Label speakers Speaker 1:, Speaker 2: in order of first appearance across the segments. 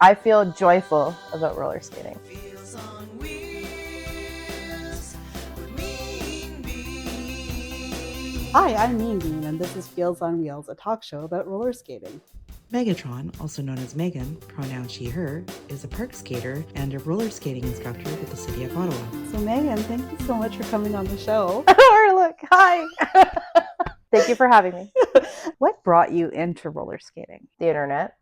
Speaker 1: I feel joyful about roller skating.
Speaker 2: Hi, I'm Mean Bean, and this is Feels on Wheels, a talk show about roller skating.
Speaker 3: Megatron, also known as Megan, pronoun she, her, is a park skater and a roller skating instructor with the city of Ottawa.
Speaker 2: So Megan, thank you so much for coming on the show.
Speaker 1: Or look, hi. Thank you for having me.
Speaker 2: What brought you into roller skating?
Speaker 1: The internet.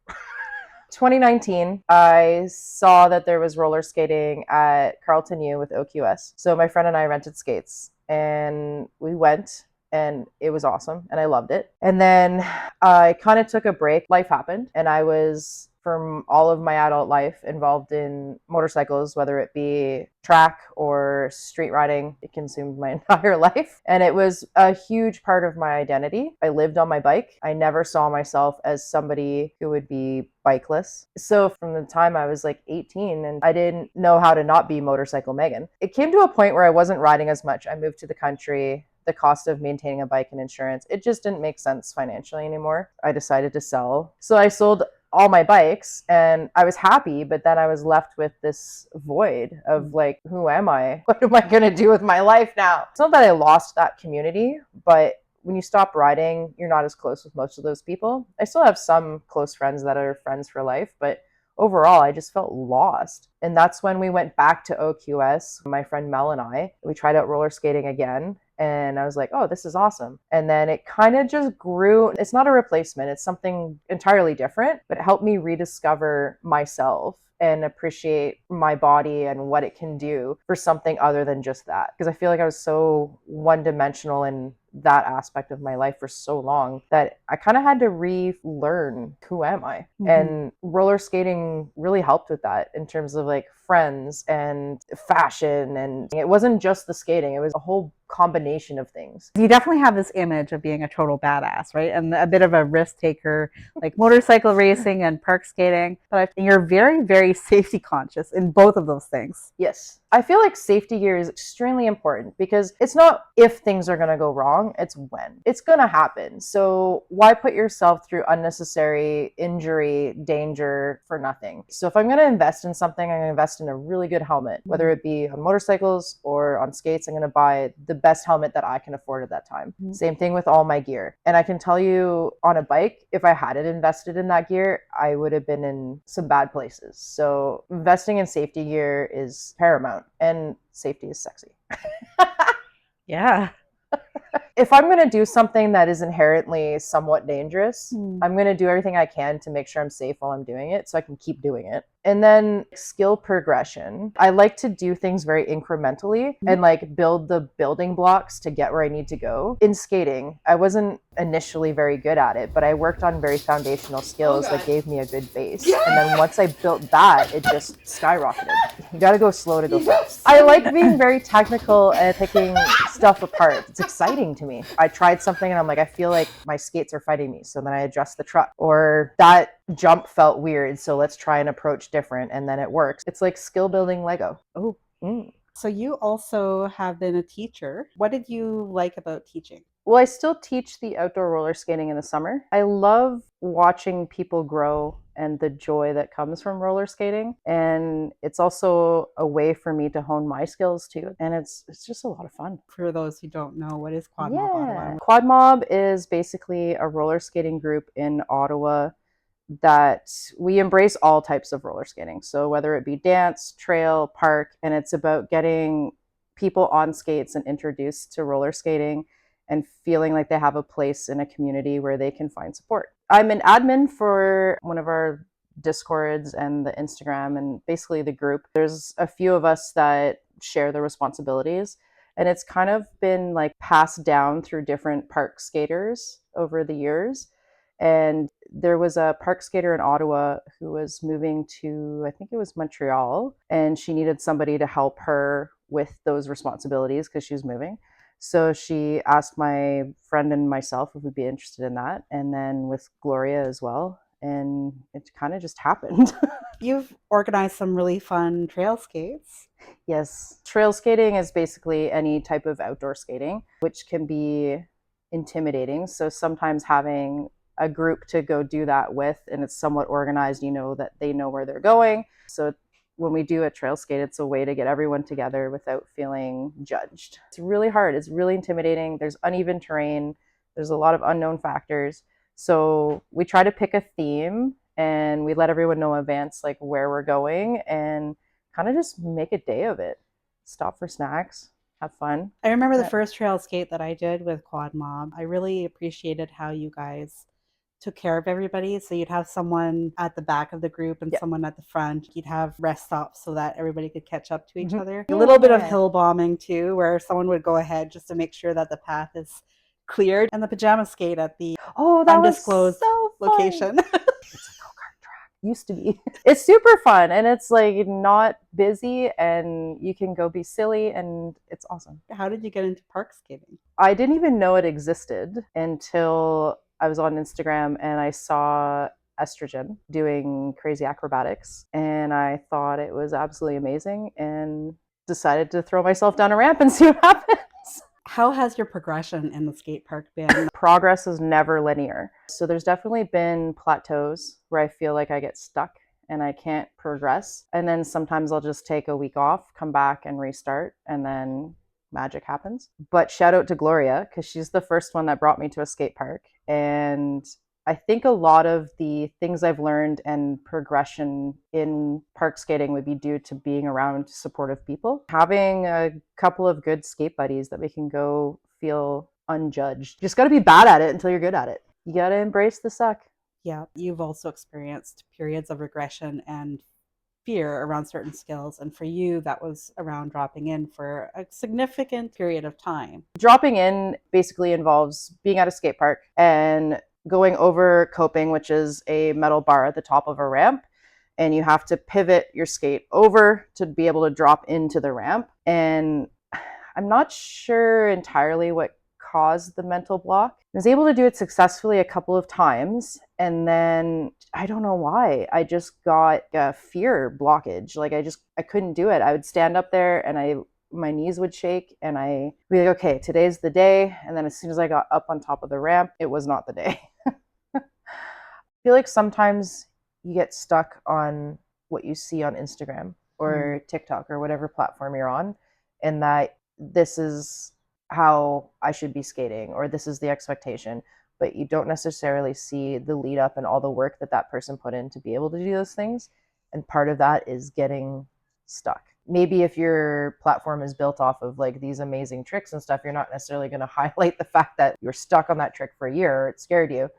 Speaker 1: 2019, I saw that there was roller skating at Carlton U with OQS. So my friend and I rented skates and we went and it was awesome and I loved it. And then I kind of took a break. Life happened and I was, from all of my adult life, involved in motorcycles, whether it be track or street riding. It consumed my entire life. And it was a huge part of my identity. I lived on my bike. I never saw myself as somebody who would be bikeless. So from the time I was like 18 and I didn't know how to not be motorcycle Megan, it came to a point where I wasn't riding as much. I moved to the country. The cost of maintaining a bike and insurance, it just didn't make sense financially anymore. I decided to sell. So I sold all my bikes and I was happy, but then I was left with this void of like, who am I? What am I going to do with my life now? It's not that I lost that community, but when you stop riding, you're not as close with most of those people. I still have some close friends that are friends for life, but overall, I just felt lost. And that's when we went back to OQS, my friend Mel and I. We tried out roller skating again. And I was like, oh, this is awesome. And then it kind of just grew. It's not a replacement. It's something entirely different, but it helped me rediscover myself and appreciate my body and what it can do for something other than just that. Because I feel like I was so one-dimensional in that aspect of my life for so long that I kind of had to relearn who am I. Mm-hmm. And roller skating really helped with that in terms of like friends and fashion. And it wasn't just the skating, it was a whole combination of things.
Speaker 2: You definitely have this image of being a total badass, right? And a bit of a risk taker, like motorcycle racing and park skating. But you're very, very safety conscious in both of those things.
Speaker 1: Yes. I feel like safety gear is extremely important because it's not if things are going to go wrong, it's when. It's going to happen. So why put yourself through unnecessary injury, danger for nothing? So if I'm going to invest in something, I'm going to invest in a really good helmet, whether it be on motorcycles or on skates. I'm going to buy the best helmet that I can afford at that time. Mm-hmm. Same thing with all my gear. And I can tell you on a bike, if I hadn't invested in that gear, I would have been in some bad places. So investing in safety gear is paramount. And safety is sexy.
Speaker 2: Yeah.
Speaker 1: If I'm going to do something that is inherently somewhat dangerous, I'm going to do everything I can to make sure I'm safe while I'm doing it so I can keep doing it. And then skill progression. I like to do things very incrementally and like build the building blocks to get where I need to go. In skating, I wasn't initially very good at it, but I worked on very foundational skills that gave me a good base. Yeah. And then once I built that, it just skyrocketed. You got to go slow to go fast. I like being very technical and picking stuff apart. It's exciting to me. I tried something and I'm like, I feel like my skates are fighting me. So then I adjust the truck, or that jump felt weird, so let's try an approach different, and then it works. It's like skill building Lego.
Speaker 2: Oh. So you also have been a teacher. What did you like about teaching?
Speaker 1: Well, I still teach the outdoor roller skating in the summer. I love watching people grow and the joy that comes from roller skating. And it's also a way for me to hone my skills too. And it's just a lot of fun.
Speaker 2: For those who don't know, what is Quad Mob Ottawa?
Speaker 1: Quad Mob is basically a roller skating group in Ottawa that we embrace all types of roller skating. So whether it be dance, trail, park, and it's about getting people on skates and introduced to roller skating and feeling like they have a place in a community where they can find support. I'm an admin for one of our Discords and the Instagram and basically the group. There's a few of us that share the responsibilities, and it's kind of been like passed down through different park skaters over the years. And there was a park skater in Ottawa who was moving to, I think it was Montreal, and she needed somebody to help her with those responsibilities because she was moving. So she asked my friend and myself if we'd be interested in that, and then with Gloria as well. And it kind of just happened.
Speaker 2: You've organized some really fun trail skates.
Speaker 1: Yes. Trail skating is basically any type of outdoor skating, which can be intimidating. So sometimes having a group to go do that with, and it's somewhat organized, you know, that they know where they're going. So when we do a trail skate, it's a way to get everyone together without feeling judged. It's really hard. It's really intimidating. There's uneven terrain. There's a lot of unknown factors. So we try to pick a theme and we let everyone know in advance like where we're going and kind of just make a day of it. Stop for snacks, have fun.
Speaker 2: I remember the first trail skate that I did with Quad Mob. I really appreciated how you guys took care of everybody. So you'd have someone at the back of the group and someone at the front. You'd have rest stops so that everybody could catch up to each other. A little bit of hill bombing too, where someone would go ahead just to make sure that the path is cleared. And the pajama skate at the undisclosed location.
Speaker 1: It's a go-kart track. Used to be. It's super fun and it's like not busy and you can go be silly and it's awesome.
Speaker 2: How did you get into park skating?
Speaker 1: I didn't even know it existed until I was on Instagram and I saw Estrogen doing crazy acrobatics and I thought it was absolutely amazing and decided to throw myself down a ramp and see what happens.
Speaker 2: How has your progression in the skate park been?
Speaker 1: Progress is never linear. So there's definitely been plateaus where I feel like I get stuck and I can't progress. And then sometimes I'll just take a week off, come back and restart, and then magic happens. But shout out to Gloria, because she's the first one that brought me to a skate park. And I think a lot of the things I've learned and progression in park skating would be due to being around supportive people. Having a couple of good skate buddies that we can go feel unjudged. You just got to be bad at it until you're good at it. You got to embrace the suck.
Speaker 2: Yeah, you've also experienced periods of regression and fear around certain skills. And for you, that was around dropping in for a significant period of time.
Speaker 1: Dropping in basically involves being at a skate park and going over coping, which is a metal bar at the top of a ramp. And you have to pivot your skate over to be able to drop into the ramp. And I'm not sure entirely what caused the mental block. I was able to do it successfully a couple of times. And then I don't know why. I just got a fear blockage. Like I couldn't do it. I would stand up there and my knees would shake and I'd be like, okay, today's the day. And then as soon as I got up on top of the ramp, it was not the day. I feel like sometimes you get stuck on what you see on Instagram or TikTok or whatever platform you're on, and that this is how I should be skating or this is the expectation, but you don't necessarily see the lead up and all the work that that person put in to be able to do those things. And part of that is getting stuck. Maybe if your platform is built off of like these amazing tricks and stuff, you're not necessarily going to highlight the fact that you're stuck on that trick for a year or it scared you.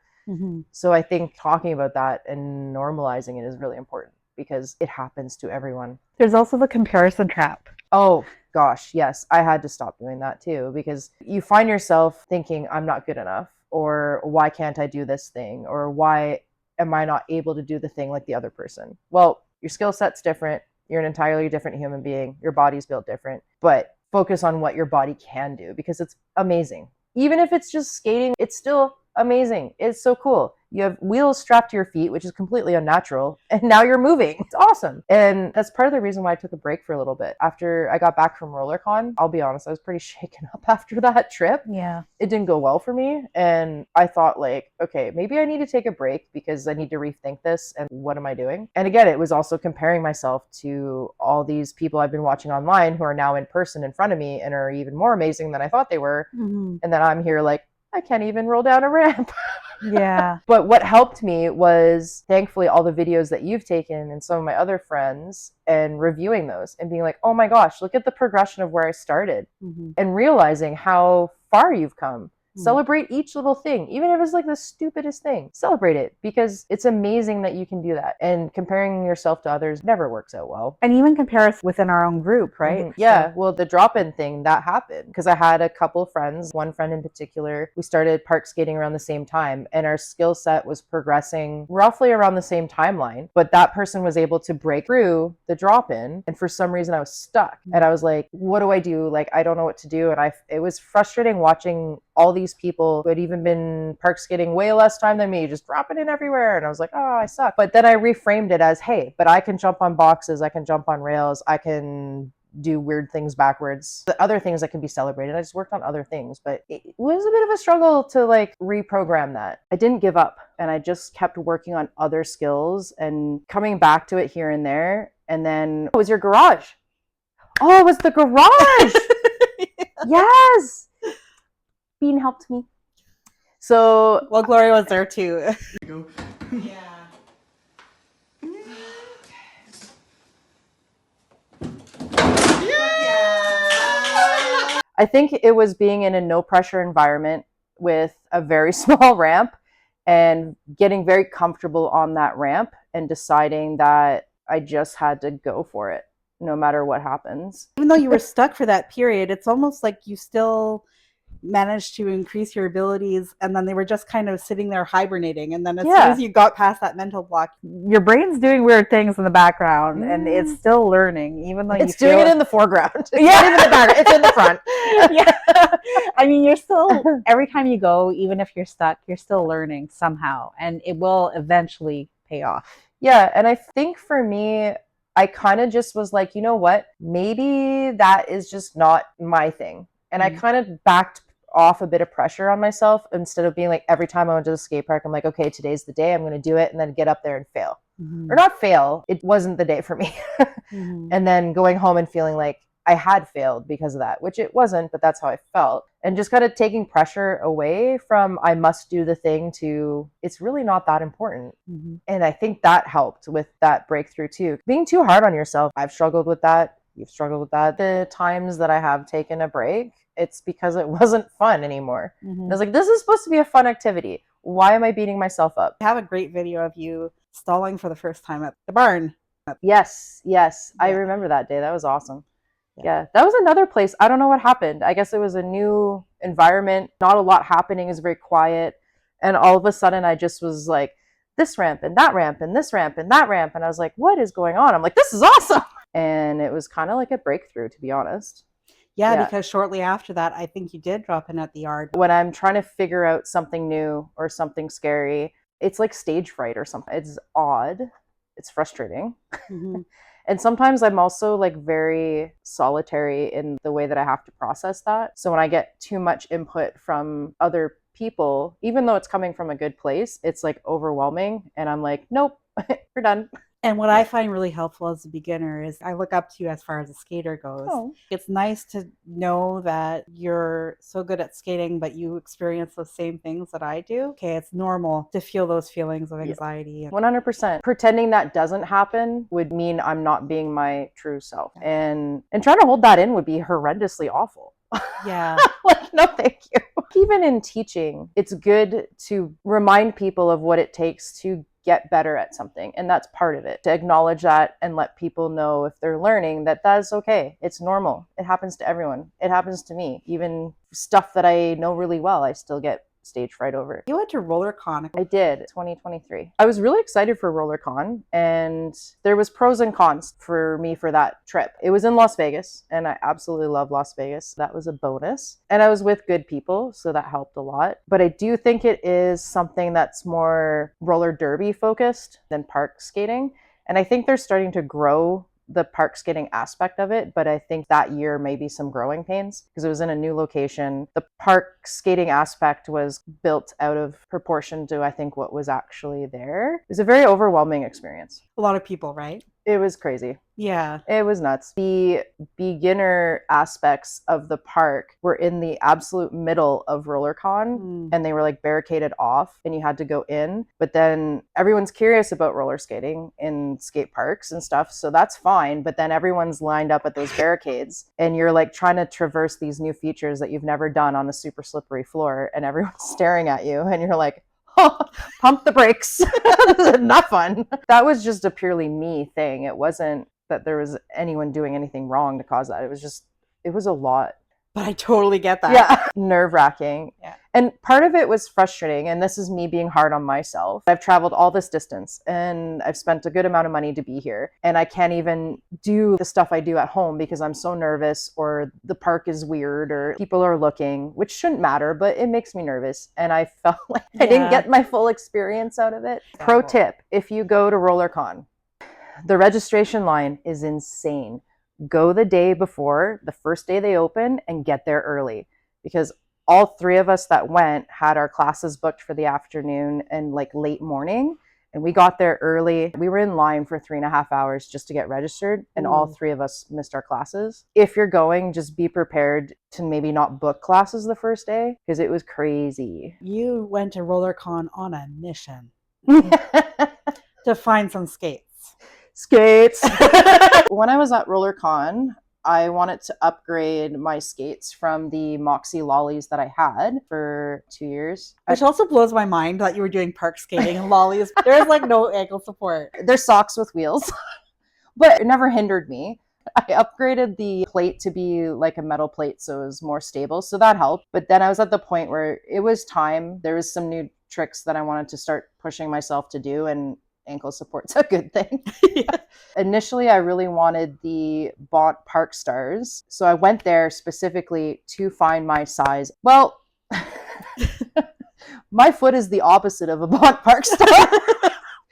Speaker 1: So I think talking about that and normalizing it is really important because it happens to everyone.
Speaker 2: There's also the comparison trap.
Speaker 1: Oh gosh, yes. I had to stop doing that too because you find yourself thinking I'm not good enough, or why can't I do this thing, or why am I not able to do the thing like the other person? Well, your skill set's different. You're an entirely different human being. Your body's built different, but focus on what your body can do because it's amazing. Even if it's just skating, it's still amazing. It's so cool. You have wheels strapped to your feet, which is completely unnatural, and now you're moving. It's awesome. And that's part of the reason why I took a break for a little bit. After I got back from RollerCon, I'll be honest, I was pretty shaken up after that trip.
Speaker 2: Yeah.
Speaker 1: It didn't go well for me. And I thought like, okay, maybe I need to take a break because I need to rethink this and what am I doing? And again, it was also comparing myself to all these people I've been watching online who are now in person in front of me and are even more amazing than I thought they were. And then I'm here like, I can't even roll down a ramp.
Speaker 2: Yeah.
Speaker 1: But what helped me was thankfully all the videos that you've taken and some of my other friends and reviewing those and being like, oh my gosh, look at the progression of where I started and realizing how far you've come. Celebrate each little thing, even if it's like the stupidest thing. Celebrate it because it's amazing that you can do that. And comparing yourself to others never works out well.
Speaker 2: And even compare us within our own group, right?
Speaker 1: Yeah, well, the drop-in thing, that happened because I had a couple of friends, one friend in particular, we started park skating around the same time and our skill set was progressing roughly around the same timeline, but that person was able to break through the drop-in and for some reason I was stuck and I was like, what do I do? Like, I don't know what to do. And it was frustrating watching all these people who had even been park skating way less time than me, just dropping in everywhere. And I was like, oh, I suck. But then I reframed it as, hey, but I can jump on boxes. I can jump on rails. I can do weird things backwards. The other things that can be celebrated, I just worked on other things, but it was a bit of a struggle to like reprogram that. I didn't give up, and I just kept working on other skills and coming back to it here and there. And then it was your garage. Oh, it was the garage. Yes. Bean helped me. So,
Speaker 2: well, Gloria was there too.
Speaker 3: Yeah.
Speaker 1: I think it was being in a no pressure environment with a very small ramp and getting very comfortable on that ramp and deciding that I just had to go for it no matter what happens.
Speaker 2: Even though you were stuck for that period, it's almost like you still managed to increase your abilities, and then they were just kind of sitting there hibernating, and then as soon as you got past that mental block, your brain's doing weird things in the background and it's still learning, even though
Speaker 1: it's doing it in the foreground. It's not even the background, it's in the front.
Speaker 4: Yeah. I mean, you're still, every time you go, even if you're stuck, you're still learning somehow, and it will eventually pay off.
Speaker 1: Yeah, and I think for me, I kind of just was like, you know what, maybe that is just not my thing. And I kind of backed off a bit of pressure on myself instead of being like, every time I went to the skate park, I'm like, okay, today's the day, I'm going to do it, and then get up there and fail. Or not fail, it wasn't the day for me. And then going home and feeling like I had failed because of that, which it wasn't, but that's how I felt. And just kind of taking pressure away from I must do the thing to it's really not that important. And I think that helped with that breakthrough too. Being too hard on yourself, I've struggled with that. You've struggled with that. The times that I have taken a break, it's because it wasn't fun anymore. I was like, this is supposed to be a fun activity. Why am I beating myself up?
Speaker 2: I have a great video of you stalling for the first time at the barn.
Speaker 1: Yes. I remember that day. That was awesome. Yeah, that was another place. I don't know what happened. I guess it was a new environment. Not a lot happening. It was very quiet. And all of a sudden, I just was like, this ramp and that ramp and this ramp and that ramp. And I was like, what is going on? I'm like, this is awesome. And it was kind of like a breakthrough, to be honest.
Speaker 2: Yeah, because shortly after that, I think you did drop in at the yard.
Speaker 1: When I'm trying to figure out something new or something scary, it's like stage fright or something. It's odd. It's frustrating. And sometimes I'm also like very solitary in the way that I have to process that. So when I get too much input from other people, even though it's coming from a good place, it's like overwhelming. And I'm like, nope, we're done.
Speaker 2: And what I find really helpful as a beginner is I look up to you as far as a skater goes. It's nice to know that you're so good at skating, but you experience the same things that I do. Okay, it's normal to feel those feelings of anxiety.
Speaker 1: 100%. Pretending that doesn't happen would mean I'm not being my true self. And trying to hold that in would be horrendously awful.
Speaker 2: Yeah.
Speaker 1: Like, no, thank you. Even in teaching, it's good to remind people of what it takes to get better at something. And that's part of it, to acknowledge that and let people know if they're learning that that is okay. It's normal. It happens to everyone. It happens to me. Even stuff that I know really well, I still get stage fright over.
Speaker 2: You went to RollerCon.
Speaker 1: I did, 2023. I was really excited for RollerCon, and there was pros and cons for me for that trip. It was in Las Vegas, and I absolutely love Las Vegas. That was a bonus. And I was with good people, so that helped a lot. But I do think it is something that's more roller derby focused than park skating. And I think they're starting to grow the park skating aspect of it, but I think that year maybe some growing pains because it was in a new location. The park skating aspect was built out of proportion to I think what was actually there. It was a very overwhelming experience.
Speaker 2: A lot of people, right?
Speaker 1: It was crazy.
Speaker 2: Yeah.
Speaker 1: It was nuts. The beginner aspects of the park were in the absolute middle of RollerCon, and they were like barricaded off and you had to go in. But then everyone's curious about roller skating in skate parks and stuff, so that's fine. But then everyone's lined up at those barricades and you're like trying to traverse these new features that you've never done on a super slippery floor, and everyone's staring at you and you're like, oh, pump the brakes. This is not fun. That was just a purely me thing. It wasn't that there was anyone doing anything wrong to cause that. It was a lot.
Speaker 2: But I totally get that.
Speaker 1: Yeah. Nerve-wracking.
Speaker 2: Yeah.
Speaker 1: And part of it was frustrating, and this is me being hard on myself. I've traveled all this distance and I've spent a good amount of money to be here, and I can't even do the stuff I do at home because I'm so nervous, or the park is weird, or people are looking, which shouldn't matter, but it makes me nervous. And I felt like I didn't get my full experience out of it. Pro tip, if you go to RollerCon, the registration line is insane. go the day before, the first day they open, and get there early, because all three of us that went had our classes booked for the afternoon and like late morning. And we got there early. We were in line for 3.5 hours just to get registered. And all three of us missed our classes. If you're going, just be prepared to maybe not book classes the first day, because it was crazy.
Speaker 2: You went to RollerCon on a mission to find some skates.
Speaker 1: Skates. When I was at RollerCon, I wanted to upgrade my skates from the Moxie lollies that I had for 2 years.
Speaker 2: Which also blows my mind that you were doing park skating and lollies. There's like no ankle support.
Speaker 1: They're socks with wheels, but it never hindered me. I upgraded the plate to be like a metal plate, so it was more stable. So that helped. But then I was at the point where it was time. There was some new tricks that I wanted to start pushing myself to do, and ankle support's a good thing. Initially, I really wanted the Bont Park Stars. So I went there specifically to find my size. Well, my foot is the opposite of a Bont Park Star.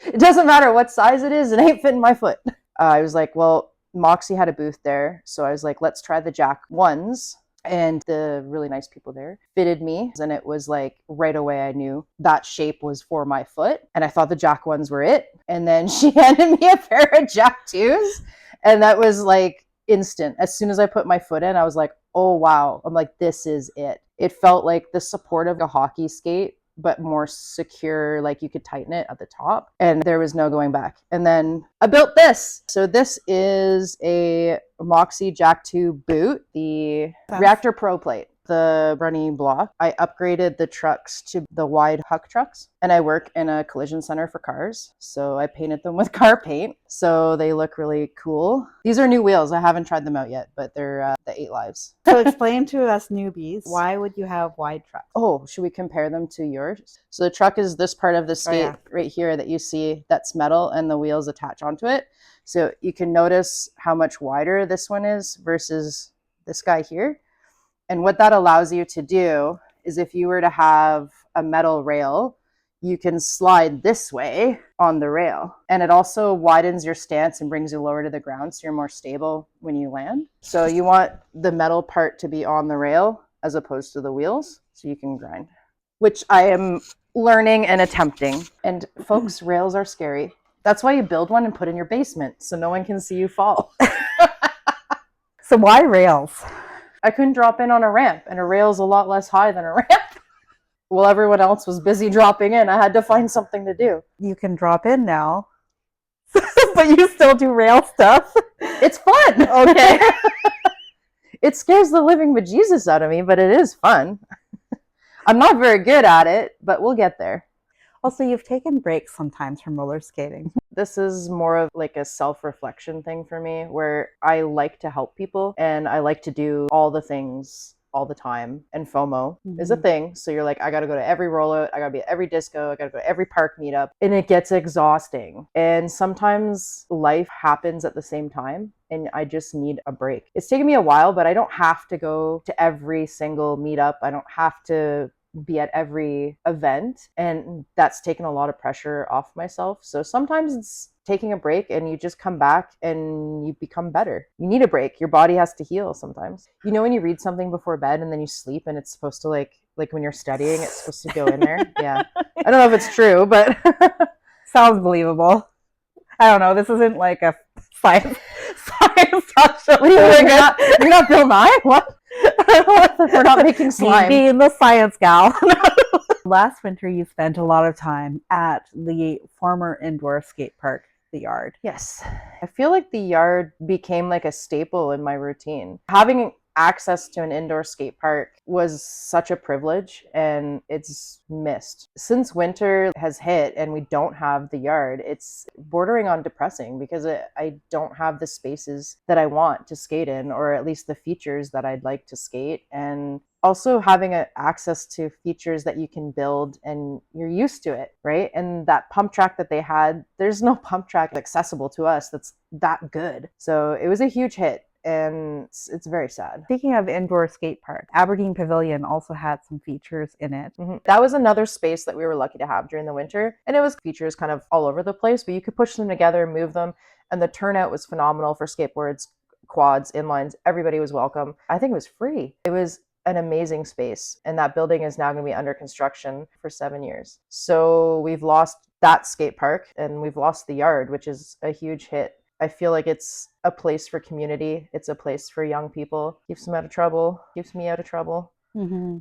Speaker 1: It doesn't matter what size it is, it ain't fitting my foot. I was like, well, Moxie had a booth there. So I was like, let's try the Jack 1s. And the really nice people there fitted me. And it was like right away I knew that shape was for my foot. And I thought the Jack 1s were it. And then she handed me a pair of Jack 2s. And that was like instant. As soon as I put my foot in, I was like, oh, wow. I'm like, this is it. It felt like the support of a hockey skate, but more secure, like you could tighten it at the top, and there was no going back. And then I built this. So this is a Moxie Jack 2 boot, the Reactor Pro plate, the running block. I upgraded the trucks to the wide huck trucks, and I work in a collision center for cars. So I painted them with car paint, so they look really cool. These are new wheels. I haven't tried them out yet, but they're the 8 Lives.
Speaker 2: So explain to us newbies, why would you have wide trucks?
Speaker 1: Oh, should we compare them to yours? So the truck is this part of the skate right here that you see that's metal, and the wheels attach onto it. So you can notice how much wider this one is versus this guy here. And what that allows you to do is, if you were to have a metal rail, you can slide this way on the rail. And it also widens your stance and brings you lower to the ground, so you're more stable when you land. So you want the metal part to be on the rail as opposed to the wheels, so you can grind, which I am learning and attempting. And folks, rails are scary. That's why you build one and put in your basement, so no one can see you fall.
Speaker 4: So why rails?
Speaker 1: I couldn't drop in on a ramp, and a rail's a lot less high than a ramp. While everyone else was busy dropping in, I had to find something to do.
Speaker 4: You can drop in now, but you still do rail stuff.
Speaker 1: It's fun.
Speaker 4: Okay.
Speaker 1: It scares the living bejesus out of me, but it is fun. I'm not very good at it, but we'll get there.
Speaker 4: Also, you've taken breaks sometimes from roller skating.
Speaker 1: This is more of like a self-reflection thing for me, where I like to help people and I like to do all the things all the time. And FOMO is a thing. So you're like, I got to go to every rollout. I got to be at every disco. I got to go to every park meetup. And it gets exhausting. And sometimes life happens at the same time, and I just need a break. It's taken me a while, but I don't have to go to every single meetup. I don't have to be at every event, and that's taken a lot of pressure off myself. So sometimes it's taking a break, and you just come back and you become better. You need a break. Your body has to heal sometimes. You know, when you read something before bed and then you sleep, and it's supposed to like when you're studying, it's supposed to go in there. Yeah. I don't know if it's true, but
Speaker 4: Sounds believable. I don't know. This isn't like a science talk show.
Speaker 1: What do you think? You're not Bill Nye? What? We're not making slime.
Speaker 4: Being the science gal. Last winter, you spent a lot of time at the former indoor skate park, the Yard.
Speaker 1: Yes. I feel like the Yard became like a staple in my routine. Having access to an indoor skate park was such a privilege, and it's missed. Since winter has hit and we don't have the Yard, it's bordering on depressing, because I don't have the spaces that I want to skate in, or at least the features that I'd like to skate. And also having access to features that you can build and you're used to it, right? And that pump track that they had, there's no pump track accessible to us that's that good. So it was a huge hit, and it's very sad.
Speaker 4: Speaking of indoor skate park, Aberdeen Pavilion also had some features in it.
Speaker 1: That was another space that we were lucky to have during the winter, and it was features kind of all over the place, but you could push them together, move them, and the turnout was phenomenal for skateboards. quads, inlines, everybody was welcome. I think it was free. It was an amazing space. And that building is now going to be under construction for 7 years. So we've lost that skate park and we've lost the yard, which is a huge hit. I feel like it's a place for community. It's a place for young people. Keeps them out of trouble. Keeps me out of trouble.
Speaker 2: Mm-hmm.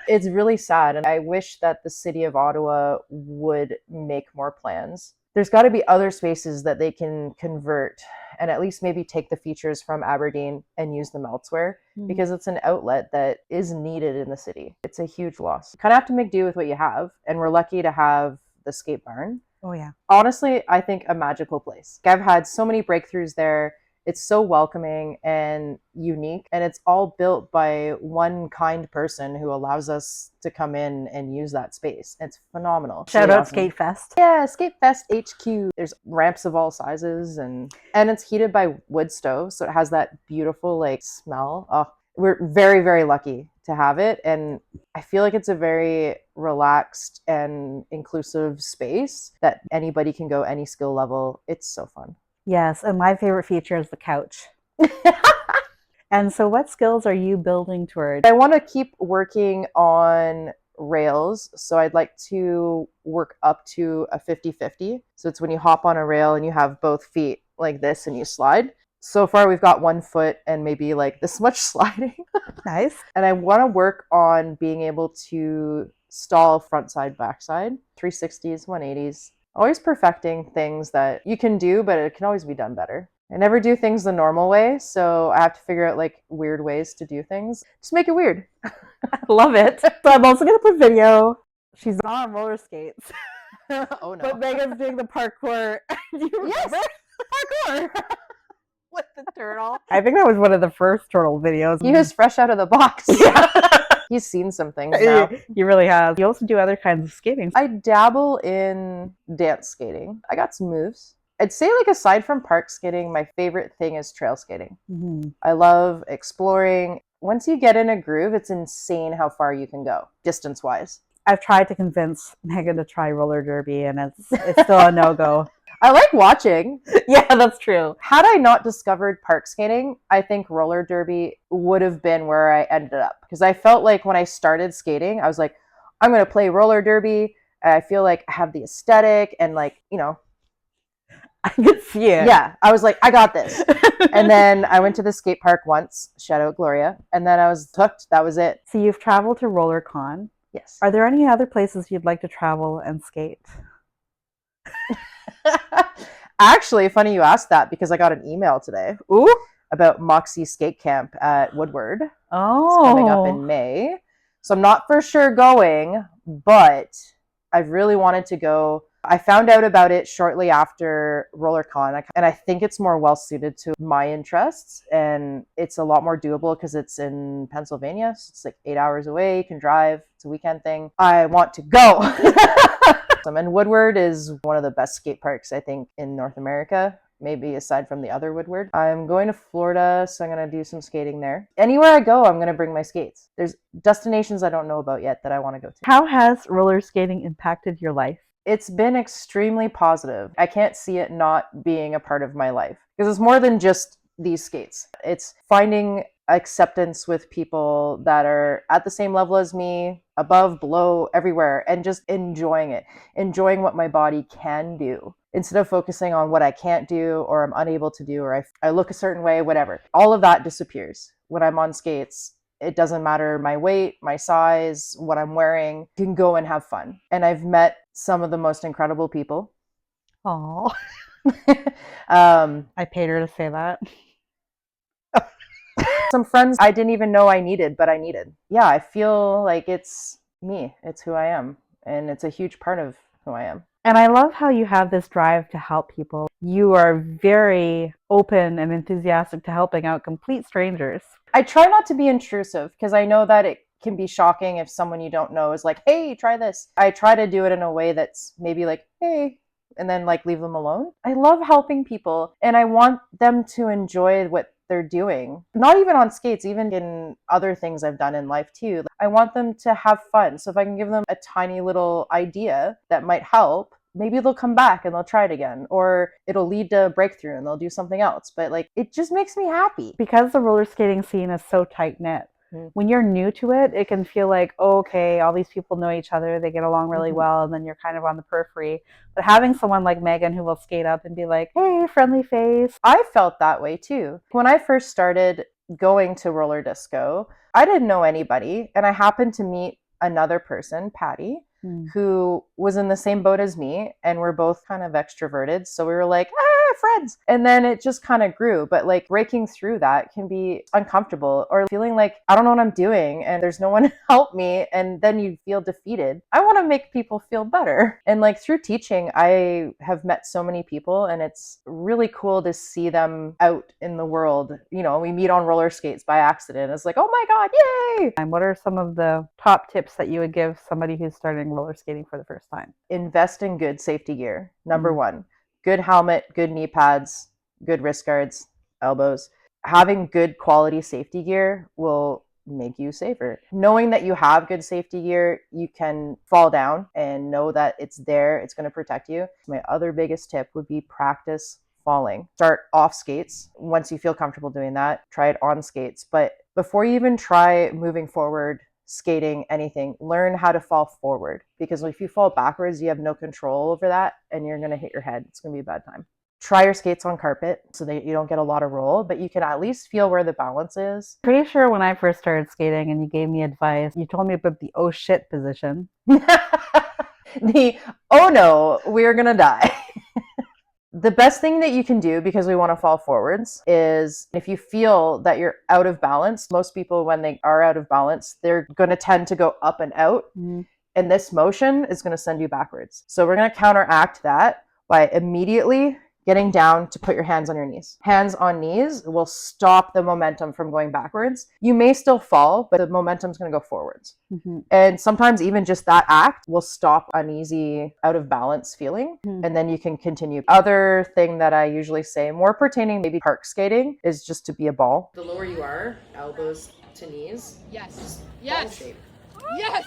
Speaker 1: It's really sad. And I wish that the city of Ottawa would make more plans. There's got to be other spaces that they can convert and at least maybe take the features from Aberdeen and use them elsewhere, because it's an outlet that is needed in the city. It's a huge loss. You kind of have to make do with what you have. And we're lucky to have the skate barn.
Speaker 2: Oh, yeah.
Speaker 1: Honestly, I think a magical place. I've had so many breakthroughs there. It's so welcoming and unique, and it's all built by one kind person who allows us to come in and use that space. It's phenomenal.
Speaker 4: Shout
Speaker 1: Really
Speaker 4: out
Speaker 1: awesome.
Speaker 4: Skate Fest.
Speaker 1: Yeah, Skate Fest HQ. There's ramps of all sizes, and it's heated by wood stoves, so it has that beautiful like smell. Oh, we're very, very lucky to have it, and I feel like it's a very relaxed and inclusive space that anybody can go any skill level. It's so fun.
Speaker 4: Yes, and my favorite feature is the couch. And so what skills are you building toward?
Speaker 1: I want to keep working on rails, so I'd like to work up to a 50-50. So it's when you hop on a rail and you have both feet like this and you slide. So far we've got 1 foot and maybe like this much sliding.
Speaker 4: Nice.
Speaker 1: And I want to work on being able to stall front side, back side, 360s, 180s. Always perfecting things that you can do, but it can always be done better. I never do things the normal way, so I have to figure out like weird ways to do things. Just make it weird.
Speaker 4: Love it. So I'm also going to put video. She's not on roller skates,
Speaker 1: Oh no.
Speaker 4: but Megan's doing the parkour. Do you remember?
Speaker 1: Parkour! With the turtle.
Speaker 4: I think that was one of the first turtle videos.
Speaker 1: He was fresh out of the box. He's seen some things now.
Speaker 4: You really have. You also do other kinds of skating.
Speaker 1: I dabble in dance skating. I got some moves. I'd say like aside from park skating, my favorite thing is trail skating.
Speaker 4: Mm-hmm.
Speaker 1: I love exploring. Once you get in a groove, it's insane how far you can go, distance-wise.
Speaker 4: I've tried to convince Megan to try roller derby, and it's still a no-go.
Speaker 1: I like watching.
Speaker 4: Yeah, that's true.
Speaker 1: Had I not discovered park skating, I think roller derby would have been where I ended up. Because I felt like when I started skating, I was like, I'm going to play roller derby. I feel like I have the aesthetic and like, you know.
Speaker 4: I could see it.
Speaker 1: Yeah, I was like, I got this. And then I went to the skate park once, shout out Gloria, and then I was hooked. That was it.
Speaker 4: So you've traveled to RollerCon.
Speaker 1: Yes.
Speaker 4: Are there any other places you'd like to travel and skate?
Speaker 1: Actually, funny you asked that because I got an email today about Moxie Skate Camp at Woodward.
Speaker 4: Oh.
Speaker 1: It's coming up in May. So I'm not for sure going, but I've really wanted to go. I found out about it shortly after RollerCon, and I think it's more well suited to my interests, and it's a lot more doable because it's in Pennsylvania. So it's like 8 hours away. You can drive. It's a weekend thing. I want to go. And Woodward is one of the best skate parks, I think, in North America, maybe aside from the other Woodward. I'm going to Florida, so I'm going to do some skating there. Anywhere I go, I'm going to bring my skates. There's destinations I don't know about yet that I want to go to.
Speaker 4: How has roller skating impacted your life?
Speaker 1: It's been extremely positive. I can't see it not being a part of my life because it's more than just these skates. It's finding acceptance with people that are at the same level as me, above, below, everywhere, and just enjoying it, enjoying what my body can do instead of focusing on what I can't do or I'm unable to do or I look a certain way, whatever. All of that disappears when I'm on skates. It doesn't matter my weight, my size, what I'm wearing. You can go and have fun. And I've met some of the most incredible people.
Speaker 4: Oh, I paid her to say that.
Speaker 1: Some friends I didn't even know I needed, but I needed. Yeah, I feel like it's me. It's who I am. And it's a huge part of who I am.
Speaker 4: And I love how you have this drive to help people. You are very open and enthusiastic to helping out complete strangers.
Speaker 1: I try not to be intrusive because I know that it can be shocking if someone you don't know is like, hey, try this. I try to do it in a way that's maybe like, hey, and then like leave them alone. I love helping people and I want them to enjoy what they're doing. Not even on skates, even in other things I've done in life too. I want them to have fun. So if I can give them a tiny little idea that might help, maybe they'll come back and they'll try it again, or it'll lead to a breakthrough and they'll do something else. But like, it just makes me happy.
Speaker 4: Because the roller skating scene is so tight knit. When you're new to it, it can feel like, oh, okay, all these people know each other, they get along really well, and then you're kind of on the periphery. But having someone like Megan who will skate up and be like, hey, friendly face.
Speaker 1: I felt that way too. When I first started going to roller disco, I didn't know anybody, and I happened to meet another person, Patty, who was in the same boat as me, and we're both kind of extroverted. So we were like, friends. And then it just kind of grew. But like, breaking through that can be uncomfortable, or feeling like I don't know what I'm doing and there's no one to help me. And then you feel defeated. I want to make people feel better. And like, through teaching, I have met so many people, and it's really cool to see them out in the world. You know, we meet on roller skates by accident. It's like, oh my God, yay!
Speaker 4: And what are some of the top tips that you would give somebody who's starting roller skating for the first time?
Speaker 1: Invest in good safety gear. Number one. Good helmet, good knee pads, good wrist guards, elbows. Having good quality safety gear will make you safer. Knowing that you have good safety gear, you can fall down and know that it's there, it's going to protect you. My other biggest tip would be practice falling. Start off skates. Once you feel comfortable doing that, try it on skates. But before you even try moving forward, skating, anything, learn how to fall forward, because if you fall backwards, you have no control over that and you're going to hit your head. It's going to be a bad time. Try your skates on carpet so that you don't get a lot of roll, but you can at least feel where the balance is.
Speaker 4: Pretty sure when I first started skating and you gave me advice, you told me about the oh shit position.
Speaker 1: The oh no, we're going to die. The best thing that you can do, because we want to fall forwards, is if you feel that you're out of balance. Most people, when they are out of balance, they're going to tend to go up and out. And this motion is going to send you backwards. So we're going to counteract that by immediately getting down to put your hands on your knees. Hands on knees will stop the momentum from going backwards. You may still fall, but the momentum's going to go forwards. And sometimes even just that act will stop uneasy, out of balance feeling, and then you can continue. Other thing that I usually say, more pertaining maybe park skating, is just to be a ball. The lower you are, elbows to knees.
Speaker 5: Yes.
Speaker 1: Ball shape.
Speaker 5: Yes.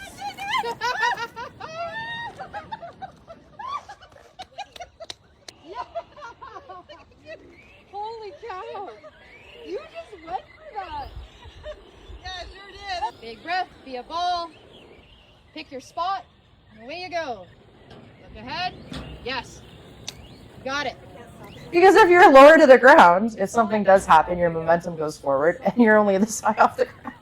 Speaker 5: Holy cow! You just went for that.
Speaker 6: Yeah, I sure did.
Speaker 5: Big breath, be a ball, pick your spot, and away you go. Look ahead. Yes. Got it.
Speaker 1: Because if you're lower to the ground, if something does happen, your momentum goes forward and you're only this high off the ground.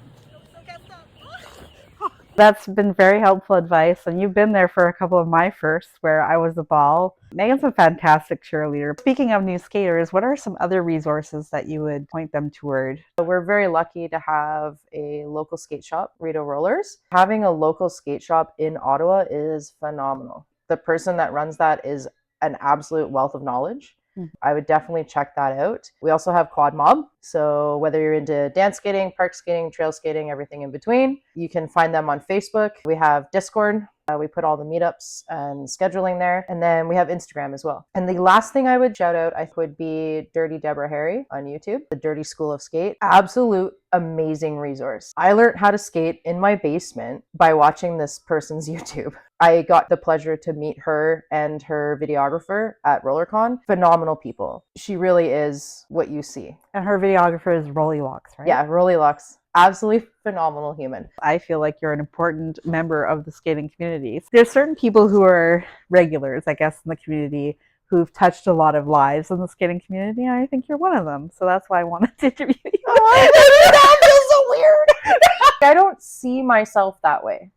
Speaker 4: That's been very helpful advice, and you've been there for a couple of my firsts where I was the ball. Megan's a fantastic cheerleader. Speaking of new skaters, what are some other resources that you would point them toward?
Speaker 1: We're very lucky to have a local skate shop, Rito Rollers. Having a local skate shop in Ottawa is phenomenal. The person that runs that is an absolute wealth of knowledge. I would definitely check that out. We also have Quad Mob. So whether you're into dance skating, park skating, trail skating, everything in between, you can find them on Facebook. We have Discord. We put all the meetups and scheduling there. And then we have Instagram as well. And the last thing I would shout out, I would be Dirty Deborah Harry on YouTube, the Dirty School of Skate. Absolute amazing resource. I learned how to skate in my basement by watching this person's YouTube. I got the pleasure to meet her and her videographer at RollerCon. Phenomenal people. She really is what you see.
Speaker 4: And her videographer is Rolly Locks, right?
Speaker 1: Yeah, Rolly Lux. Absolutely phenomenal human.
Speaker 4: I feel like you're an important member of the skating community. There's certain people who are regulars, I guess, in the community who've touched a lot of lives in the skating community. And I think you're one of them. So that's why I wanted to interview you.
Speaker 1: That feels so weird. I don't see myself that way.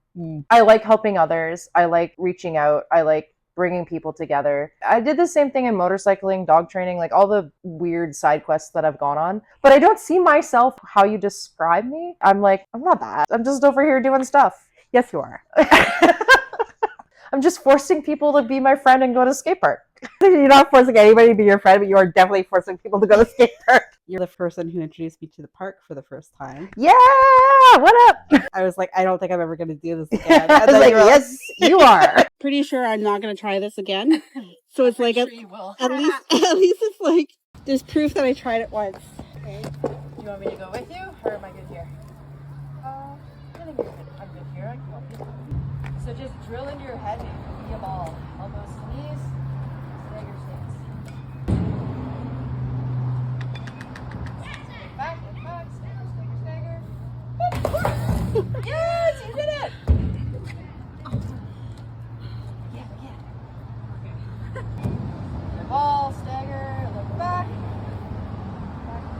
Speaker 1: I like helping others. I like reaching out. I like bringing people together. I did the same thing in motorcycling, dog training, like all the weird side quests that I've gone on. But I don't see myself how you describe me. I'm like, I'm not that. I'm just over here doing stuff.
Speaker 4: Yes, you are.
Speaker 1: I'm just forcing people to be my friend and go to skate park.
Speaker 4: You're not forcing anybody to be your friend, but you are definitely forcing people to go to skate park. You're the person who introduced me to the park for the first time.
Speaker 1: Yeah, what up?
Speaker 4: I was like, I don't think I'm ever going to do this again.
Speaker 1: I was like, yes, you are.
Speaker 7: Pretty sure I'm not going to try this again. So it's like,
Speaker 5: Sure you will.
Speaker 7: at least it's like, there's proof that I tried it once.
Speaker 5: Okay. Do you want me to go with you, or am I good here? I think you're good. I'm good here. I can help you. So just drill into your head and feel a ball. Elbows to knees. Stagger stance. Back, stagger, stagger, stagger. Yes, you did it! The ball, stagger, look back.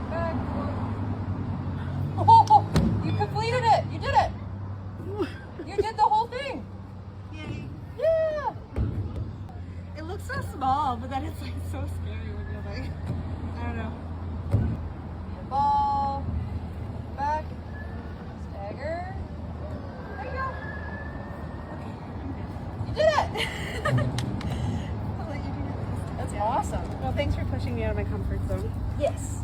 Speaker 5: Back. Oh, you completed it! You did it! You did the whole thing!
Speaker 7: Yay.
Speaker 5: Yeah!
Speaker 7: It looks so small, but then it's like so scary when you're like, I don't know.
Speaker 5: The ball, back, stagger. There you go. You did it!
Speaker 7: I'll let you do this.
Speaker 5: That's awesome.
Speaker 7: Well, thanks for pushing me out of my comfort zone.
Speaker 5: Yes.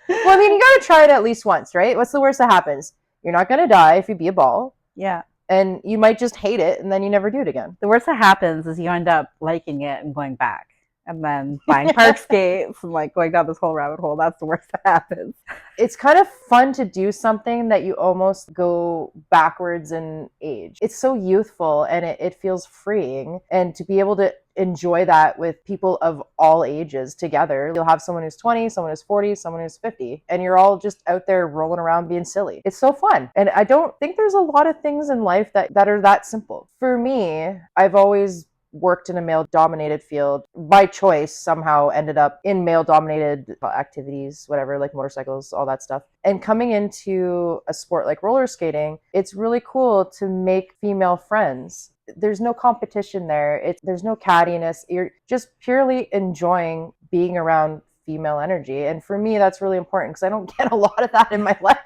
Speaker 1: Well, I mean, you gotta try it at least once, right? What's the worst that happens? You're not gonna die if you be a ball,
Speaker 4: Yeah.
Speaker 1: and you might just hate it, and then you never do it again.
Speaker 4: The worst that happens is you end up liking it and going back and then buying park skates and like going down this whole rabbit hole. That's the worst that happens.
Speaker 1: It's kind of fun to do something that you almost go backwards in age. It's so youthful and it feels freeing. And to be able to enjoy that with people of all ages together, you'll have someone who's 20, someone who's 40, someone who's 50, and you're all just out there rolling around being silly. It's so fun. And I don't think there's a lot of things in life that are that simple. For me, I've always worked in a male-dominated field by choice, somehow ended up in male-dominated activities, whatever, like motorcycles, all that stuff. And coming into a sport like roller skating, it's really cool to make female friends. There's no competition there. There's no cattiness. You're just purely enjoying being around female energy. And for me, that's really important because I don't get a lot of that in my life.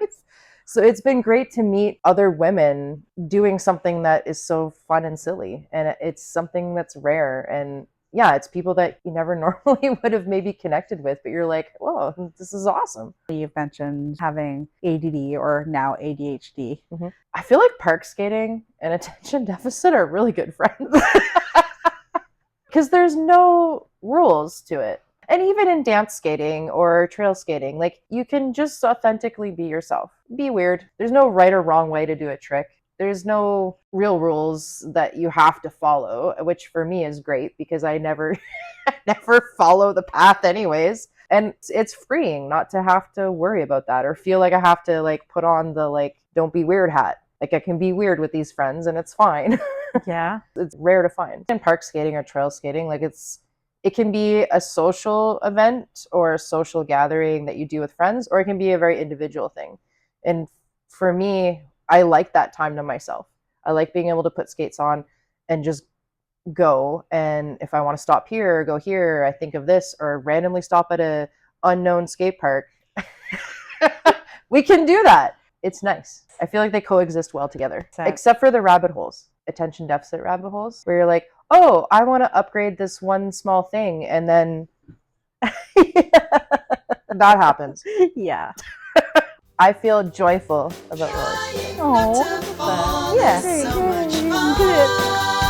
Speaker 1: So it's been great to meet other women doing something that is so fun and silly. And it's something that's rare. And yeah, it's people that you never normally would have maybe connected with, but you're like, whoa, this is awesome.
Speaker 4: You've mentioned having ADD or now ADHD.
Speaker 1: Mm-hmm. I feel like park skating and attention deficit are really good friends. Because there's no rules to it. And even in dance skating or trail skating, like you can just authentically be yourself. Be weird. There's no right or wrong way to do a trick. There's no real rules that you have to follow, which for me is great because I never follow the path anyways. And it's freeing not to have to worry about that or feel like I have to like put on the like don't be weird hat. Like I can be weird with these friends and it's fine.
Speaker 4: Yeah.
Speaker 1: It's rare to find. In park skating or trail skating, like it can be a social event or a social gathering that you do with friends, or it can be a very individual thing. And for me, I like that time to myself. I like being able to put skates on and just go. And if I want to stop here or go here, I think of this, or randomly stop at a unknown skate park. We can do that. It's nice. I feel like they coexist well together, except for the rabbit holes, attention deficit rabbit holes, where you're like, oh, I want to upgrade this one small thing. And then that happens.
Speaker 4: Yeah.
Speaker 1: I feel joyful about roller skating.
Speaker 4: Oh,
Speaker 1: Yeah.
Speaker 4: great. You did it.